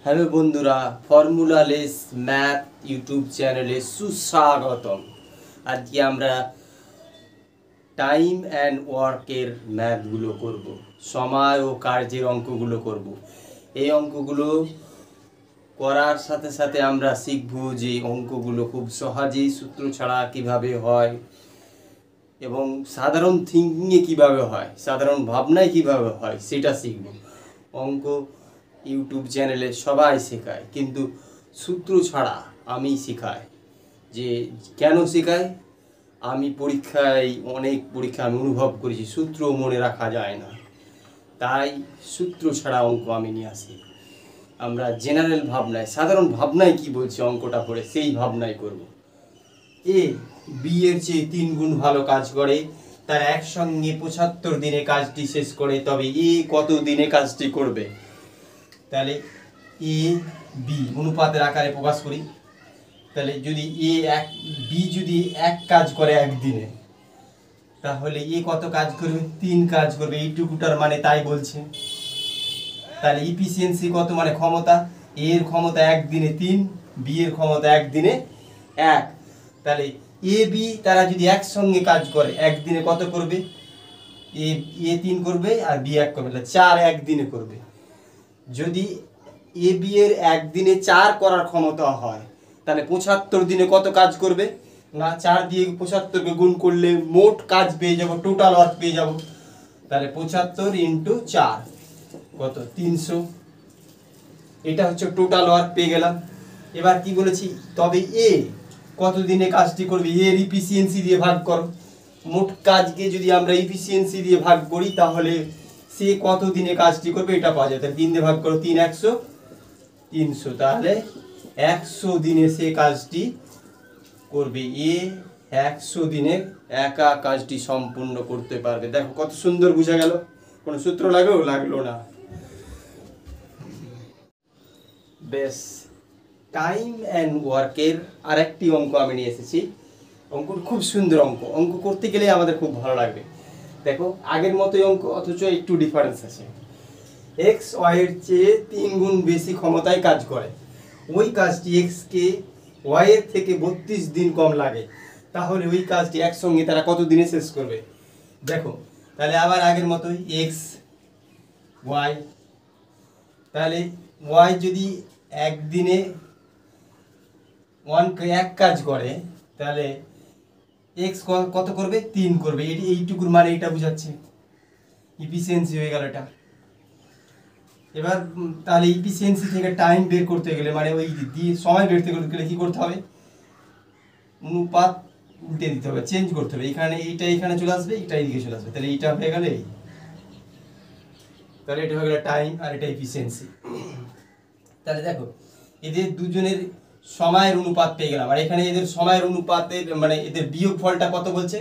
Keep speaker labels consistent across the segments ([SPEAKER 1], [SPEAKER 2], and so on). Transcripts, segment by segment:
[SPEAKER 1] Hello বন্ধুরা, formula less math YouTube চ্যানেলে সুস্বাগতম। আজকে আমরা টাইম অ্যান্ড ওয়ার্কের ম্যাথগুলো করব, সময় ও কার্যের অঙ্কগুলো করব। এই অঙ্কগুলো করার সাথে সাথে আমরা শিখব যে অঙ্কগুলো খুব সহজেই সূত্র ছাড়া কিভাবে হয় এবং সাধারণ থিঙ্কিংয়ে কিভাবে হয়, সাধারণ ভাবনায় কিভাবে হয় সেটা শিখব। অঙ্ক ইউটিউব চ্যানেলে সবাই শেখায়, কিন্তু সূত্র ছাড়া আমি শেখাই। যে কেন শেখাই? আমি অনেক পরীক্ষা আমি অনুভব করেছি সূত্র মনে রাখা যায় না, তাই সূত্র ছাড়া অঙ্ক আমি নিয়ে আসি। আমরা জেনারেল ভাবনায়, সাধারণ ভাবনায় কি বলছে অঙ্কটা পড়ে সেই ভাবনায় করব। এ বি এর চেয়ে 3 গুণ ভালো কাজ করে, তার একসঙ্গে 75 দিনে কাজটি শেষ করে, তবে এ কত দিনে কাজটি করবে? তাহলে এ বি অনুপাতের আকারে প্রকাশ করি। তাহলে যদি বি যদি এক কাজ করে একদিনে, তাহলে এ কত কাজ করবে? 3 কাজ করবে। এইটুকুটার মানে তাই বলছে। তাহলে ইফিসিয়েন্সি কত, মানে ক্ষমতা। এর ক্ষমতা একদিনে 3, বি এর ক্ষমতা একদিনে 1। তাহলে এ বি তারা যদি একসঙ্গে কাজ করে একদিনে কত করবে? এ 3 করবে আর বি 1 করবে, তাহলে 4 একদিনে করবে। যদি এ বি এর একদিনে 4 করার ক্ষমতা হয়, তাহলে 75 দিনে কত কাজ করবে? না, 4 দিয়ে 75কে গুণ করলে মোট কাজ পেয়ে যাব, টোটাল ওয়ার্ক পেয়ে যাব। তাহলে 75 ইন্টু 4 কত? 300। এটা হচ্ছে টোটাল ওয়ার্ক পেয়ে গেলাম। এবার কি বলেছি? তবে এ কত দিনে কাজটি করবে? এর ইফিসিয়েন্সি দিয়ে ভাগ করো। মোট কাজকে যদি আমরা ইফিসিয়েন্সি দিয়ে ভাগ করি, তাহলে সে কত দিনে কাজটি করবে এটা পাওয়া যায়। তাহলে 3 দিয়ে ভাগ করো, 3 100 300, তাহলে 100 দিনে সে কাজটি করবে। এ 100 দিনে একা কাজটি সম্পূর্ণ করতে পারবে। দেখো কত সুন্দর বোঝা গেল। কোনো সূত্র লাগলো না। বেশ, টাইম অ্যান্ড ওয়ার্কের আরেকটি অঙ্ক আমি নিয়ে এসেছি। অঙ্কটা খুব সুন্দর অঙ্ক। অঙ্ক করতে গেলে আমাদের খুব ভালো লাগবে। দেখো আগের মতোই অঙ্ক, অথচ একটু ডিফারেন্স আছে। এক্স ওয়াইয়ের চেয়ে 3 গুণ বেশি ক্ষমতায় কাজ করে। ওই কাজটি এক্সকে ওয়াইয়ের থেকে 32 দিন কম লাগে, তাহলে ওই কাজটি একসঙ্গে তারা কত দিনে শেষ করবে? দেখো তাহলে আবার আগের মতোই এক্স ওয়াই। তাহলে ওয়াই যদি একদিনে এক কাজ করে, তাহলে এক্স কত করবে? 3 করবে। এইটুকুর মানে এটা বোঝাচ্ছে ইফিসিয়েন্সি হয়ে গেল এটা। এবার তাহলে ইফিসিয়েন্সি থেকে টাইম বের করতে গেলে, মানে ওই দিয়ে সময় বের করতে গেলে কি করতে হবে? অনুপাত উল্টে দিতে হবে, চেঞ্জ করতে হবে। এইটা এখানে চলে আসবে, এটা এইদিকে চলে আসবে। তাহলে এইটা হয়ে গেল এই, তাহলে এটা হয়ে গেল টাইম আর এটা ইফিসিয়েন্সি। তাহলে দেখো এদের দুজনের সময়ের অনুপাত পেয়ে গেলাম, আর এখানে এদের সময়ের অনুপাতের মানে এদের বিয়োগ ফলটা কত বলছে?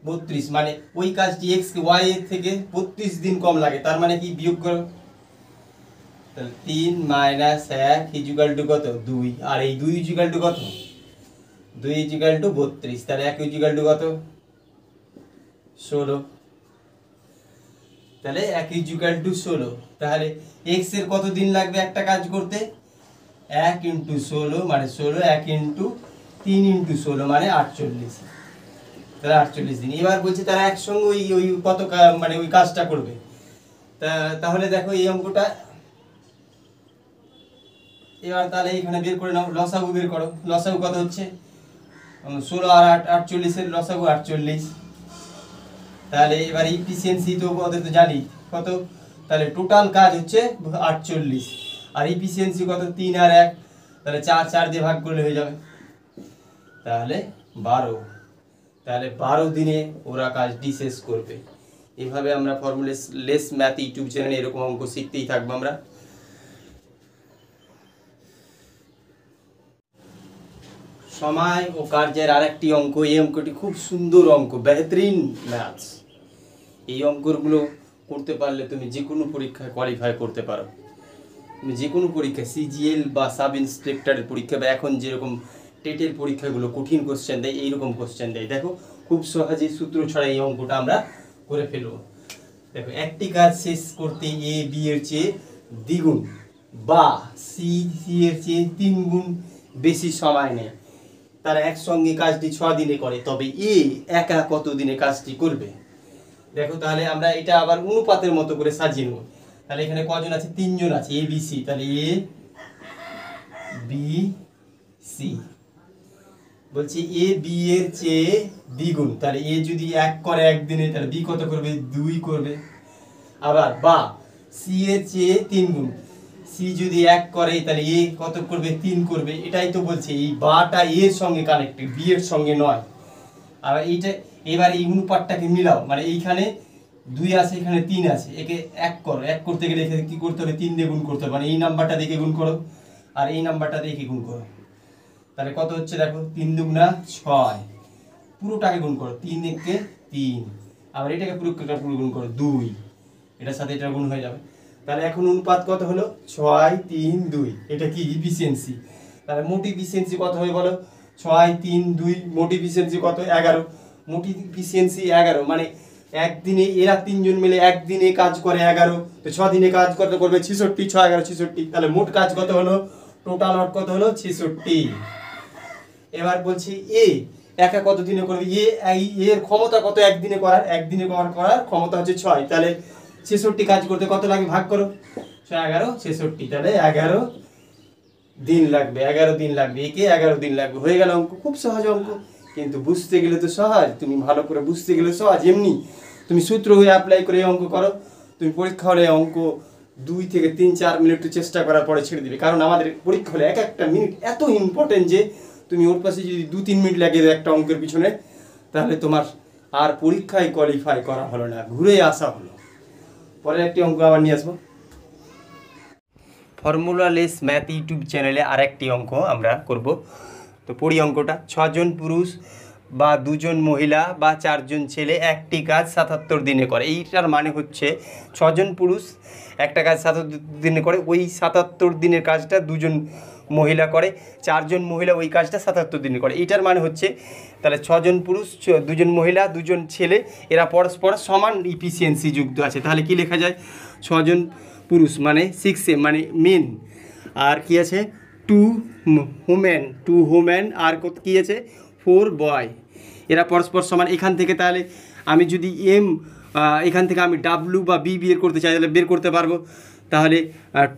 [SPEAKER 1] 32। মানে ওই কাজটি এক্স কে ওয়াই এর থেকে 32 দিন কম লাগে, তার মানে কি? বিয়োগ করো। তাহলে 3 - 1 ইকুয়াল টু কত? 2। আর এই 2 ইকুয়াল টু কত? 2 ইকুয়াল টু 32। তাহলে 1 ইকুয়াল টু কত? 16। তাহলে 1 ইকুয়াল টু 16। তাহলে এক্স এর কত দিন লাগবে একটা কাজ করতে? 1 ইন্টু 16 মানে 16, 1 ইন্টু 3 ইন্টু 16 মানে 48। তাহলে 48 দিন। এবার বলছে তারা একসঙ্গে ওই কত মানে ওই কাজটা করবে। তাহলে দেখো এই অঙ্কটা এবার তাহলে এখানে বের করে নাও, লসাগু বের করো। লসাগু কত হচ্ছে? 16 আর 48 এর লসাগু 48। তাহলে এবার ইফিসিয়েন্সি তো ওদের তো জানি কত। তাহলে টোটাল কাজ হচ্ছে 48, আর ইফিসিয়েন্সি কত? 3 আর 1, তাহলে 4 দিয়ে ভাগ করলে হয়ে যাবে। তাহলে 12। তাহলে 12 দিনে ওরা কাজটি শেষ করবে। এভাবে আমরা ফর্মুলা লেস ম্যাথ ইউটিউব চ্যানেলে এরকম অঙ্ক শিখতেই থাকবো আমরা। সময় ও কার্যের আরেকটি অঙ্ক। এই অঙ্কটি খুব সুন্দর অঙ্ক, বেহতরিন ম্যাথস। এই অঙ্কগুলো করতে পারলে তুমি যে কোনো পরীক্ষায় কোয়ালিফাই করতে পারো। তুমি যে কোনো পরীক্ষা, সিজিএল বা সাব ইন্সপেক্টরের পরীক্ষা, বা এখন যেরকম টেটের পরীক্ষাগুলো কঠিন কোশ্চেন দেয়, এইরকম কোশ্চেন দেয়। দেখো খুব সহজেই সূত্র ছাড়া এই অঙ্কটা আমরা করে ফেলবো। দেখো একটি কাজ শেষ করতে এ বি এর চেয়ে দ্বিগুণ বা সি এর চেয়ে 3 গুণ বেশি সময় নেয়, তারা একসঙ্গে কাজটি 6 দিনে করে, তবে এ একা কত দিনে কাজটি করবে? দেখো তাহলে আমরা এটা আবার অনুপাতের মতো করে সাজিয়ে নেব। তাহলে এখানে কজন আছে? 3 জন আছে, এ বি সি। তাহলে এ বি সি বলছি এ বি এর চেয়ে দ্বিগুণ, তাহলে এ যদি 1 করে একদিনে তাহলে বি কত করবে? 2 করবে। আবার বা সি এর চেয়ে 3 গুণ, সি যদি 1 করে তাহলে এ কত করবে? 3 করবে। এটাই তো বলছে এই বাটা এর সঙ্গে কানেক্টেড, বি এর সঙ্গে নয়। আর এইটা এবার এই অনুপাতটাকে মিলাও, মানে এইখানে 2 আছে, এখানে 3 আছে, একে 1 করো। 1 করতে গেলে এখানে কি করতে হবে? 3 দিয়ে গুণ করতে হবে, মানে এই নাম্বারটা দিয়ে গুণ করো আর এই নাম্বারটা দিয়ে গুণ করো। তাহলে কত হচ্ছে দেখো? 3 দুগুণা 6, পুরোটাকে গুণ করো, 3 একে 3, আবার এটাকে পুরো গুণ করো 2, এটার সাথে এটা গুণ হয়ে যাবে। তাহলে এখন অনুপাত কত হলো? 6, 3, 2। এটা কি ইফিসিয়েন্সি। তাহলে মোট ইফিসিয়েন্সি কত হবে বলো? 6, 3, 2, মোট ইফিসিয়েন্সি কত? 11। মোট ইফিসিয়েন্সি 11, মানে একদিনে এরা 3 জন মিলে একদিনে কাজ করে 11, তো 6 দিনে কাজ করতে করবে 66, 6 11 66। তাহলে মোট কাজ কত হলো? টোটাল ওয়ার্ক কত হলো? 66। এবার বলছি এ একা কত দিনে করবে? এর ক্ষমতা কত একদিনে করার? একদিনে করার ক্ষমতা হচ্ছে 6, তাহলে 66 কাজ করতে কত লাগে? ভাগ করো 6 11 66, তাহলে 11 দিন লাগবে। 11 দিন লাগবে, একে 11 দিন লাগবে। হয়ে গেল অঙ্ক, খুব সহজ অঙ্ক, কিন্তু বুঝতে গেলে তো সহজ, তুমি ভালো করে বুঝতে গেলে সহজ। এমনি তুমি সূত্র হয়ে অ্যাপ্লাই করে অঙ্ক করো, তুমি পরীক্ষা হলে অঙ্ক 2 থেকে 3-4 মিনিট চেষ্টা করার পরে ছেড়ে দিবে। কারণ আমাদের পরীক্ষা হলে এক একটা মিনিট এত ইম্পর্টেন্ট যে তুমি ওর পাশে যদি 2-3 মিনিট লাগে একটা অঙ্কের পিছনে, তাহলে তোমার আর পরীক্ষায় কোয়ালিফাই করা হলো না, ঘুরে আসা হলো। পরের একটি অঙ্ক আবার নিয়ে আসবো। ফর্মুলা লেস ম্যাথ ইউটিউব চ্যানেলে আরেকটি অঙ্ক আমরা করব। তো পড়ি অঙ্কটা। 6 জন পুরুষ বা 2 জন মহিলা বা 4 জন ছেলে একটি কাজ 77 দিনে করে। এইটার মানে হচ্ছে 6 জন পুরুষ একটা কাজ 77 দিনে করে, ওই 77 দিনের কাজটা 2 জন মহিলা করে, 4 জন মহিলা ওই কাজটা 77 দিনে করে। এইটার মানে হচ্ছে তাহলে 6 জন পুরুষ, 2 জন মহিলা, 2 জন ছেলে, এরা পরস্পর সমান ইফিসিয়েন্সি যুক্ত আছে। তাহলে কি লেখা যায়? 6 জন পুরুষ মানে 6 মানে মেন, আর কি আছে 2 হুম্যান, আর কি আছে 4 বয়, এরা পরস্পর সমান। এখান থেকে তাহলে আমি যদি এখান থেকে আমি ডাব্লু বা বি বের করতে চাই তাহলে বের করতে পারবো। তাহলে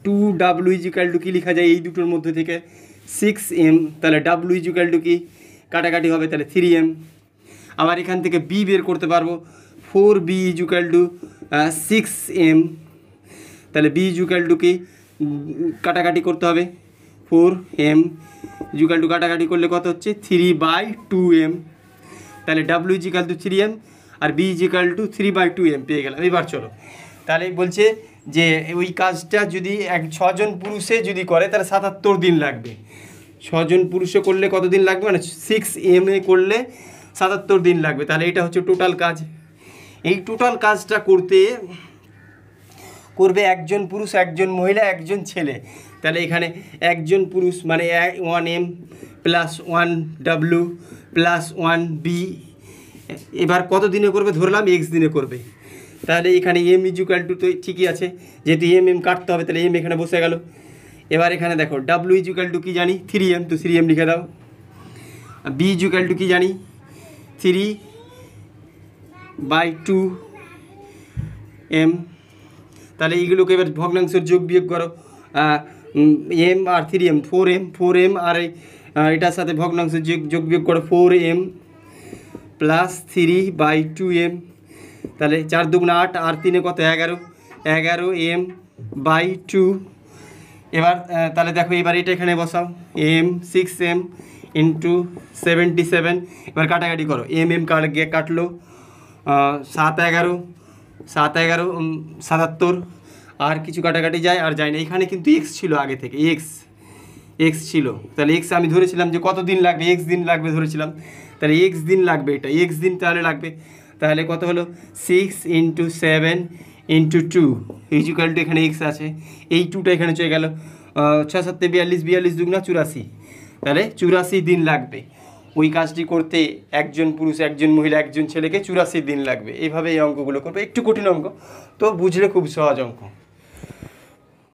[SPEAKER 1] 2W = কি লেখা যায় এই দুটোর মধ্যে থেকে? 6M। তাহলে W = কি? কাটাকাটি হবে, তাহলে 3M। আবার এখান থেকে বি বের করতে পারবো, 4B = 6M। তাহলে B = কি? কাটাকাটি করতে হবে, 4M = কাটাকাটি করলে কত হচ্ছে? 3/2M। তাহলে W = 3M আর B = 3/2M পেয়ে গেলাম। এবার চলো, তাহলে বলছে যে ওই কাজটা যদি 6 জন পুরুষে যদি করে তাহলে 77 দিন লাগবে। 6 জন পুরুষে করলে কত দিন লাগবে? মানে 6M করলে 77 দিন লাগবে। তাহলে এটা হচ্ছে টোটাল কাজ। এই টোটাল কাজটা করবে একজন পুরুষ, একজন মহিলা, একজন ছেলে। তাহলে এখানে একজন পুরুষ মানে 1M + 1W + 1B। এবার কত দিনে করবে? ধরলাম X দিনে করবে। তাহলে এখানে M = তো ঠিকই আছে, যেহেতু M কাটতে হবে তাহলে M এখানে বসে গেল। এবার এখানে দেখো W = কি জানি? 3M, তো 3M লিখে দাও। B = কি জানি? 3/2M। তাহলে এইগুলোকে এবার ভগ্নাংশের যোগ বিয়োগ করো, M আর 3M, 4M আর এটার সাথে ভগ্নাংশের যোগ বিয়োগ করো, 4M + 3/2M। তাহলে 4 দুগুণা 8 আর 3 কত? 11M/2। এবার তাহলে দেখো এবার এটা এখানে বসাও, 6M × 77। এবার কাটাকাটি করো, কাটলো 7 11 77, আর কিছু কাটাকাটি যায় আর যায় না। এখানে কিন্তু X ছিল আগে থেকে, X ছিল, তাহলে X আমি ধরেছিলাম যে কত দিন লাগবে? X দিন লাগবে ধরেছিলাম, তাহলে X দিন লাগবে, এটা X দিন তাহলে লাগবে। তাহলে কত হলো? 6 × 7 × 2 = এখানে X আছে, এই 2টা এখানে চলে গেল, 6 7 42, 42 দুগুণা 84, তাহলে 84 দিন লাগবে। ওই কাজটি করতে একজন পুরুষ, একজন মহিলা, একজন ছেলেকে 84 দিন লাগবে। এইভাবে এই অঙ্কগুলো করবে, একটু কঠিন অঙ্ক, তো বুঝলে খুব সহজ অঙ্ক।